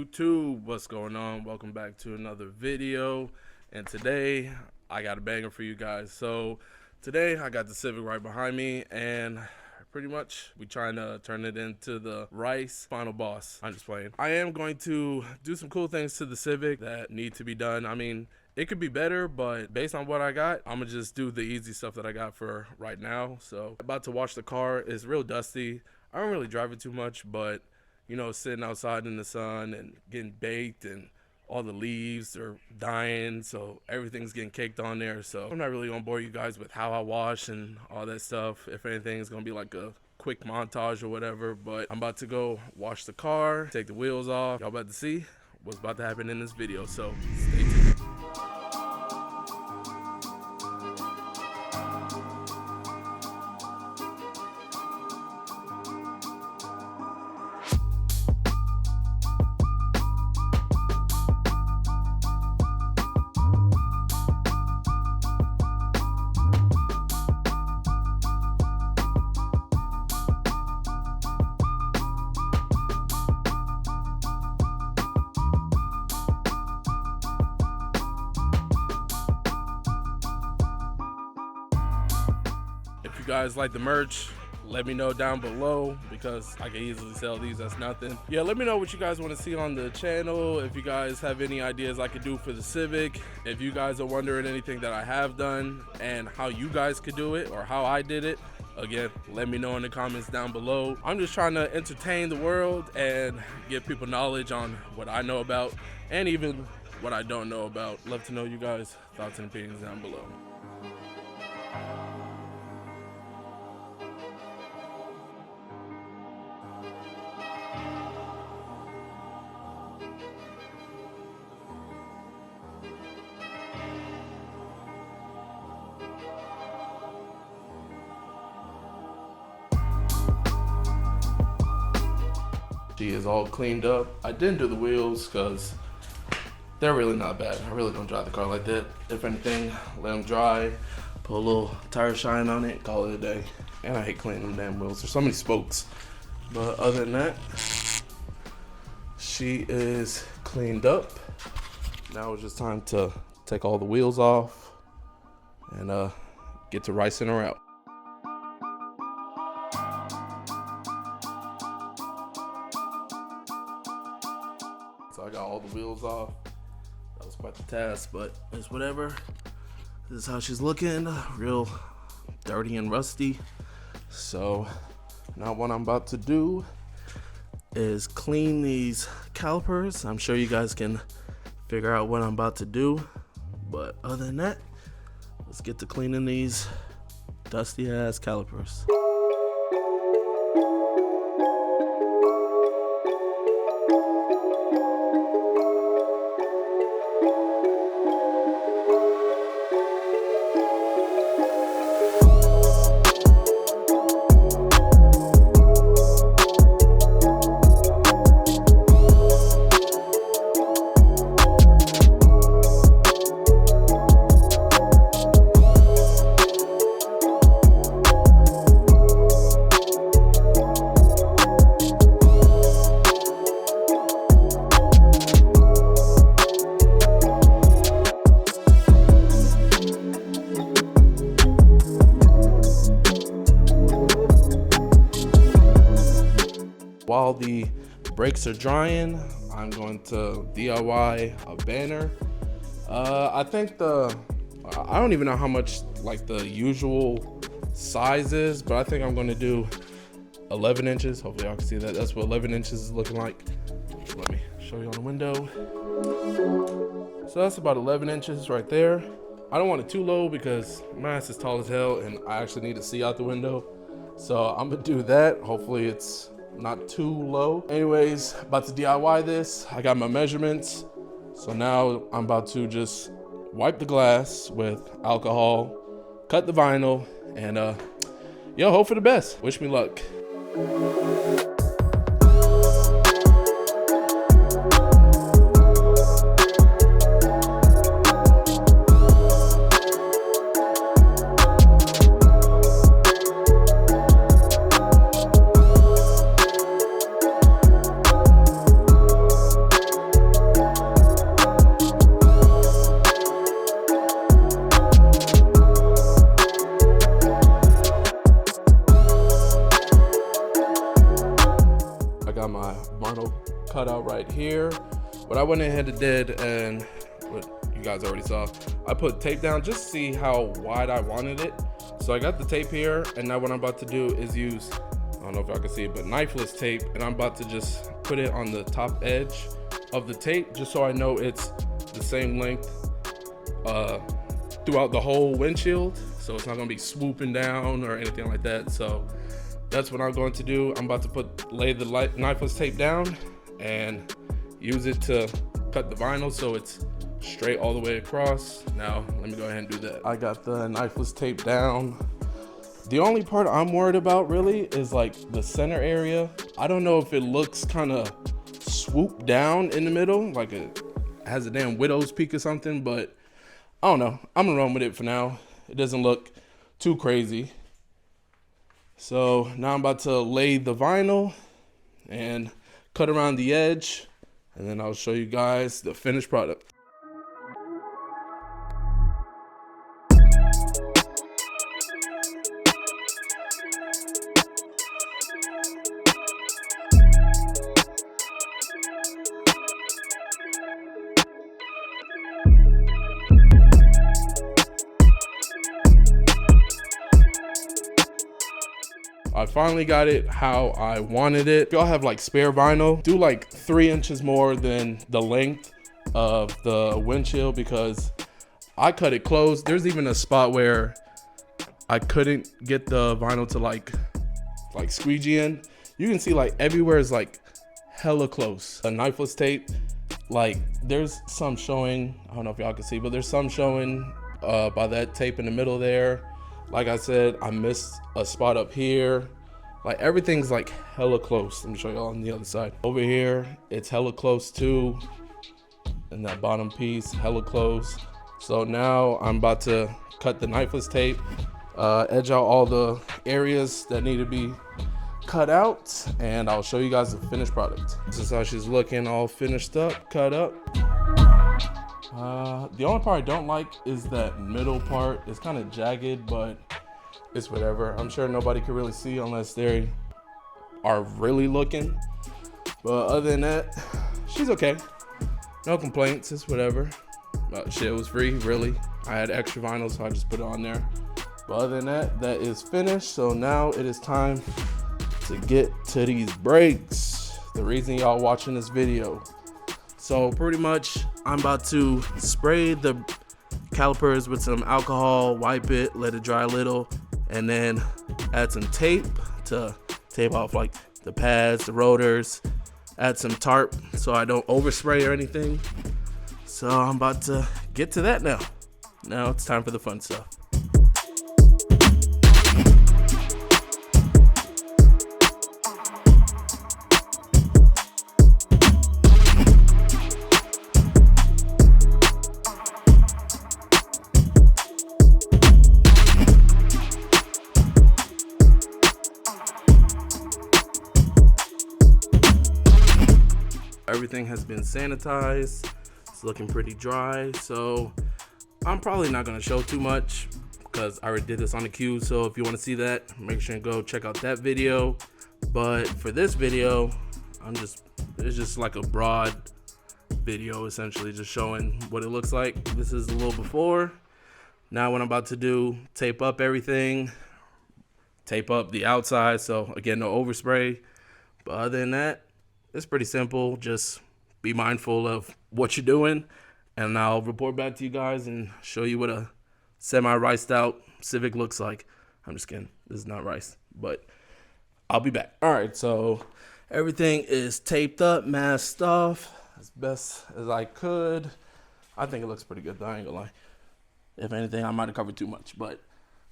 YouTube, what's going on? Welcome back to another video, and today I got a banger for you guys. So today I got the Civic right behind me, and pretty much we trying to turn it into the Rice final boss. I'm just playing. I am going to do some cool things to the Civic that need to be done. I mean, it could be better, but based on what I got, I'm gonna just do the easy stuff that I got for right now. So about to wash the car. It's real dusty. I don't really drive it too much, but you know, sitting outside in the sun and getting baked, and all the leaves are dying, so everything's getting caked on there. So I'm not really gonna bore you guys with how I wash and all that stuff. If anything, it's gonna be like a quick montage or whatever, but I'm about to go wash the car, take the wheels off. Y'all about to see what's about to happen in this video, so stay tuned. If you guys like the merch, let me know down below, because I can easily sell these as nothing. Yeah, let me know what you guys want to see on the channel. If you guys have any ideas I could do for the Civic, if you guys are wondering anything that I have done and how you guys could do it or how I did it, again, let me know in the comments down below. I'm just trying to entertain the world and give people knowledge on what I know about and even what I don't know about. Love to know you guys' thoughts and opinions down below. She is all cleaned up. I didn't do the wheels because they're really not bad. I really don't drive the car like that. If anything, let them dry, put a little tire shine on it, call it a day. And I hate cleaning them damn wheels. There's so many spokes. But other than that, she is cleaned up. Now it's just time to take all the wheels off and get to ricing her out. So I got all the wheels off. That was quite the task, but it's whatever. This is how she's looking, real dirty and rusty. So now what I'm about to do is clean these calipers. I'm sure you guys can figure out what I'm about to do, but other than that, let's get to cleaning these dusty ass calipers. While the brakes are drying, I'm going to DIY a banner. I think I don't even know how much like the usual size is, but I think I'm going to do 11 inches. Hopefully y'all can see that. That's what 11 inches is looking like. Let me show you on the window. So that's about 11 inches right there. I don't want it too low because my ass is tall as hell and I actually need to see out the window. So I'm gonna do that. Hopefully it's not too low. Anyways, about to DIY this. I got my measurements. So now I'm about to just wipe the glass with alcohol, cut the vinyl, and yo, hope for the best. Wish me luck. right here. What I went ahead and did, and what you guys already saw, I put tape down just to see how wide I wanted it. So I got the tape here, and now what I'm about to do is use, I don't know if y'all can see it, but knifeless tape, and I'm about to just put it on the top edge of the tape just so I know it's the same length throughout the whole windshield, so it's not gonna be swooping down or anything like that. So that's what I'm going to do. I'm about to lay the knifeless tape down and use it to cut the vinyl so it's straight all the way across. Now let me go ahead and do that. I got the knifeless tape down. The only part I'm worried about really is like the center area. I don't know if it looks kind of swooped down in the middle, like it has a damn widow's peak or something, but I don't know. I'm gonna run with it for now. It doesn't look too crazy. So now I'm about to lay the vinyl and cut around the edge, and then I'll show you guys the finished product. I finally got it how I wanted it. If y'all have like spare vinyl, do like 3 inches more than the length of the windshield, because I cut it close. There's even a spot where I couldn't get the vinyl to like squeegee in. You can see like everywhere is like hella close. A knifeless tape, like there's some showing, I don't know if y'all can see, but there's some showing by that tape in the middle there. Like I said, I missed a spot up here. Like everything's like hella close. Let me show y'all on the other side. Over here, it's hella close too. And that bottom piece, hella close. So now I'm about to cut the knifeless tape, edge out all the areas that need to be cut out, and I'll show you guys the finished product. This is how she's looking, all finished up, cut up. The only part I don't like is that middle part. It's kind of jagged, but it's whatever. I'm sure nobody can really see unless they are really looking. But other than that, she's okay. No complaints, it's whatever. But shit, was free, really. I had extra vinyl, so I just put it on there. But other than that, that is finished. So now it is time to get to these brakes. The reason y'all watching this video. So pretty much, I'm about to spray the calipers with some alcohol, wipe it, let it dry a little, and then add some tape to tape off like the pads, the rotors, add some tarp so I don't overspray or anything. So I'm about to get to that now. Now it's time for the fun stuff. Everything has been sanitized. It's looking pretty dry, so I'm probably not going to show too much because I already did this on the queue. So if you want to see that, make sure and go check out that video. But for this video, it's just like a broad video, essentially just showing what it looks like. This is a little before. Now what I'm about to do, tape up everything, tape up the outside, so again, no overspray. But other than that, it's pretty simple. Just be mindful of what you're doing, and I'll report back to you guys and show you what a semi-riced out Civic looks like. I'm just kidding. This is not rice, but I'll be back. All right, so everything is taped up, masked off as best as I could. I think it looks pretty good though, I ain't gonna lie. If anything, I might have covered too much, but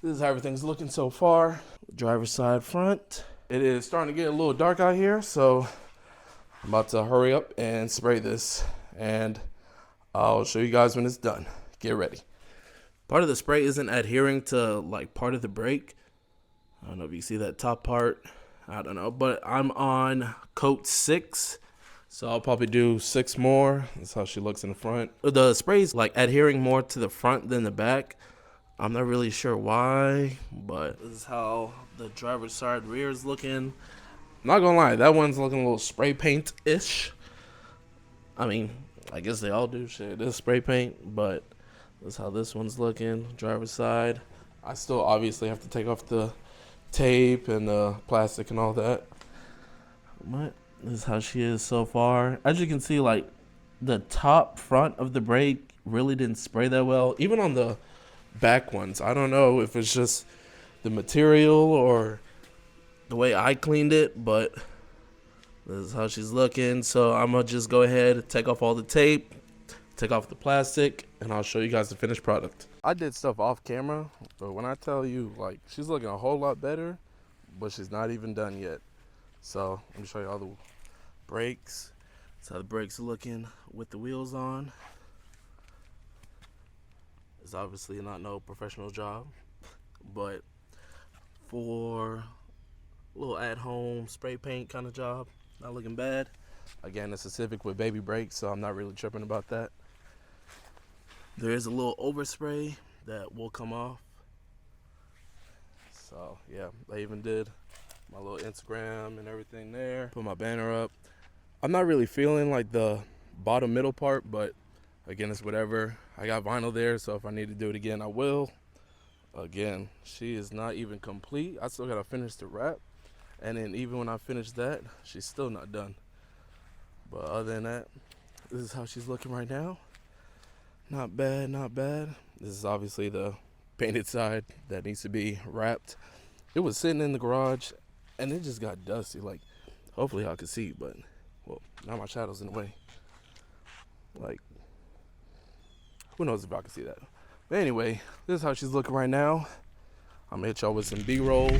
this is how everything's looking so far. Driver's side front. It is starting to get a little dark out here, so I'm about to hurry up and spray this, and I'll show you guys when it's done. Get ready. Part of the spray isn't adhering to like part of the brake. I don't know if you see that top part. I don't know, but I'm on coat 6, so I'll probably do 6 more. That's how she looks in the front. The spray's like adhering more to the front than the back. I'm not really sure why, but this is how the driver's side rear is looking. Not gonna lie, that one's looking a little spray paint-ish. I mean, I guess they all do shit. This spray paint, but that's how this one's looking. Driver's side. I still obviously have to take off the tape and the plastic and all that. But this is how she is so far. As you can see, like, the top front of the brake really didn't spray that well. Even on the back ones. I don't know if it's just the material or the way I cleaned it, but this is how she's looking. So I'm going to just go ahead and take off all the tape, take off the plastic, and I'll show you guys the finished product. I did stuff off camera, but when I tell you, like, she's looking a whole lot better, but she's not even done yet. So let me show you all the brakes. That's how the brakes are looking with the wheels on. It's obviously not no professional job, but for a little at-home spray paint kind of job, not looking bad. Again, it's a Civic with baby brakes, so I'm not really tripping about that. There is a little overspray that will come off. So yeah, I even did my little Instagram and everything there. Put my banner up. I'm not really feeling like the bottom middle part, but again, it's whatever. I got vinyl there, so if I need to do it again, I will. Again, she is not even complete. I still gotta finish the wrap, and then even when I finish that, she's still not done. But other than that, this is how she's looking right now. Not bad, not bad. This is obviously the painted side that needs to be wrapped. It was sitting in the garage, and it just got dusty. Like, hopefully y'all can see, but, well, now my shadow's in the way. Like, who knows if I can see that. But anyway, this is how she's looking right now. I'm gonna hit y'all with some B-roll.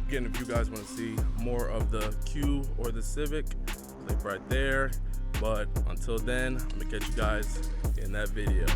Again, if you guys want to see more of the Q or the Civic, click right there. But until then, I'm gonna catch you guys in that video.